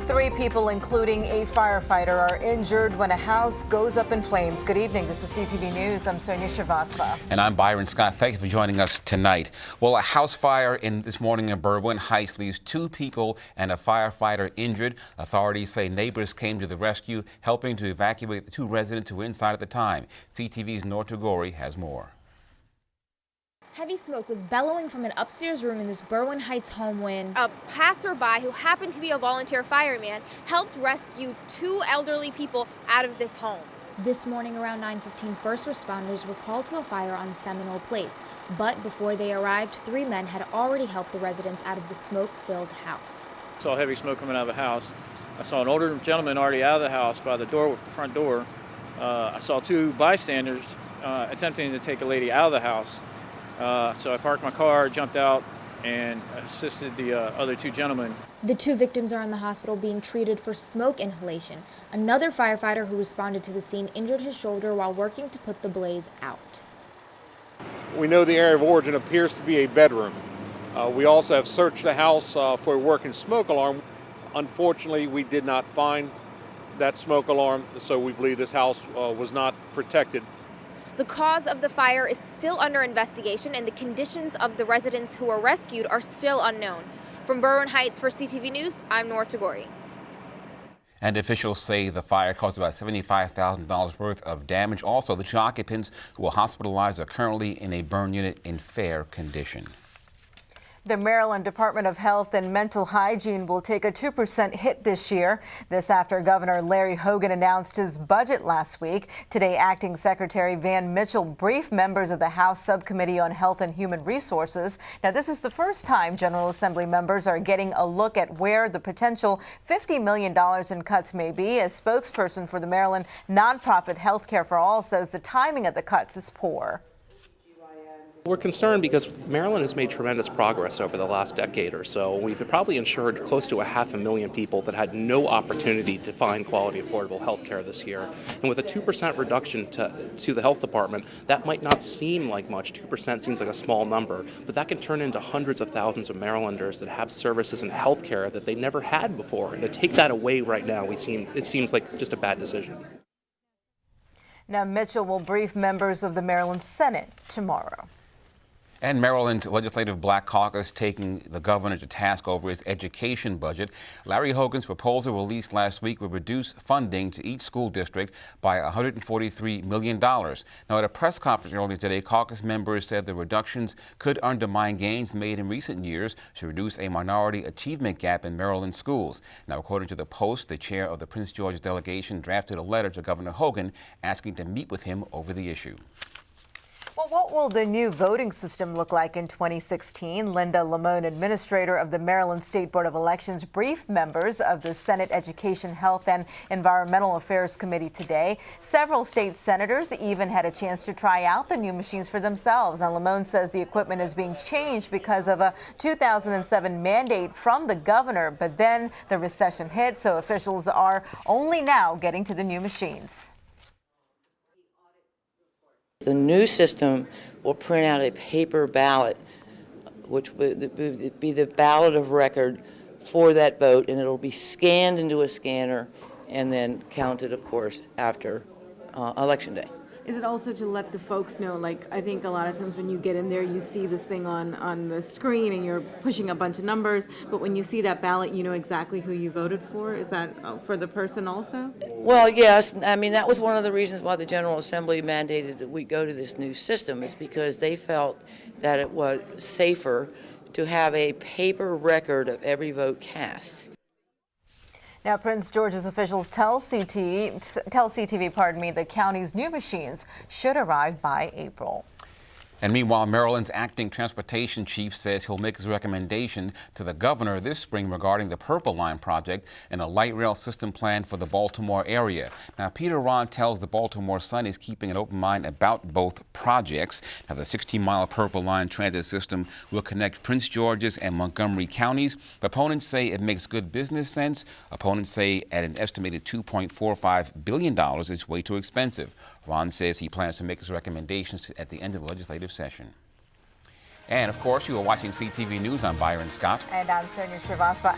3 people, including a firefighter, are injured when a house goes up in flames. Good evening. This is CTV News. I'm Sonia Shrivastava. And I'm Byron Scott. Thank you for joining us tonight. Well, a house fire this morning in Berwyn Heights leaves 2 people and a firefighter injured. Authorities say neighbors came to the rescue, helping to evacuate the 2 residents who were inside at the time. CTV's Noor Tagori has more. Heavy smoke was bellowing from an upstairs room in this Berwyn Heights home when a passerby who happened to be a volunteer fireman helped rescue 2 elderly people out of this home. This morning around 9:15, first responders were called to a fire on Seminole Place. But before they arrived, 3 men had already helped the residents out of the smoke-filled house. I saw heavy smoke coming out of the house. I saw an older gentleman already out of the house by the front door. I saw 2 bystanders attempting to take a lady out of the house. So I parked my car, jumped out, and assisted the other 2 gentlemen. The 2 victims are in the hospital being treated for smoke inhalation. Another firefighter who responded to the scene injured his shoulder while working to put the blaze out. We know the area of origin appears to be a bedroom. We also have searched the house for a working smoke alarm. Unfortunately, we did not find that smoke alarm, so we believe this house was not protected. The cause of the fire is still under investigation, and the conditions of the residents who were rescued are still unknown. From Berwyn Heights for CTV News, I'm Noor Tagori. And officials say the fire caused about $75,000 worth of damage. Also, the 2 occupants who were hospitalized are currently in a burn unit in fair condition. The Maryland Department of Health and Mental Hygiene will take a 2% hit this year. This after Governor Larry Hogan announced his budget last week. Today, Acting Secretary Van Mitchell briefed members of the House Subcommittee on Health and Human Resources. Now, this is the first time General Assembly members are getting a look at where the potential $50 million in cuts may be. A spokesperson for the Maryland nonprofit Healthcare for All says the timing of the cuts is poor. We're concerned because Maryland has made tremendous progress over the last decade or so. We've probably insured close to 500,000 people that had no opportunity to find quality, affordable health care this year. And with a 2% reduction to the health department, that might not seem like much. 2% seems like a small number, but that can turn into hundreds of thousands of Marylanders that have services and health care that they never had before. And to take that away right now, it seems like just a bad decision. Now, Mitchell will brief members of the Maryland Senate tomorrow. And Maryland's Legislative Black Caucus taking the governor to task over his education budget. Larry Hogan's proposal released last week would reduce funding to each school district by $143 million. Now, at a press conference earlier today, caucus members said the reductions could undermine gains made in recent years to reduce a minority achievement gap in Maryland schools. Now, according to the Post, the chair of the Prince George's delegation drafted a letter to Governor Hogan asking to meet with him over the issue. Well, what will the new voting system look like in 2016? Linda Lamone, administrator of the Maryland State Board of Elections, briefed members of the Senate Education, Health, and Environmental Affairs Committee today. Several state senators even had a chance to try out the new machines for themselves. Now, Lamone says the equipment is being changed because of a 2007 mandate from the governor, but then the recession hit, so officials are only now getting to the new machines. The new system will print out a paper ballot, which would be the ballot of record for that vote, and it'll be scanned into a scanner and then counted, of course, after Election Day. Is it also to let the folks know, like, I think a lot of times when you get in there, you see this thing on the screen and you're pushing a bunch of numbers, but when you see that ballot, you know exactly who you voted for? Is that for the person also? Well, yes. I mean, that was one of the reasons why the General Assembly mandated that we go to this new system, is because they felt that it was safer to have a paper record of every vote cast. Now, Prince George's officials tell CTV, the county's new machines should arrive by April. And meanwhile, Maryland's acting transportation chief says he'll make his recommendation to the governor this spring regarding the Purple Line project and a light rail system plan for the Baltimore area. Now, Peter Ron tells the Baltimore Sun he's keeping an open mind about both projects. Now, the 16-mile Purple Line transit system will connect Prince George's and Montgomery counties. Opponents say it makes good business sense. Opponents say at an estimated $2.45 billion, it's way too expensive. Ron says he plans to make his recommendations at the end of the legislative session. And, of course, you are watching CTV News. I'm Byron Scott. And I'm Sonia Shrivastava.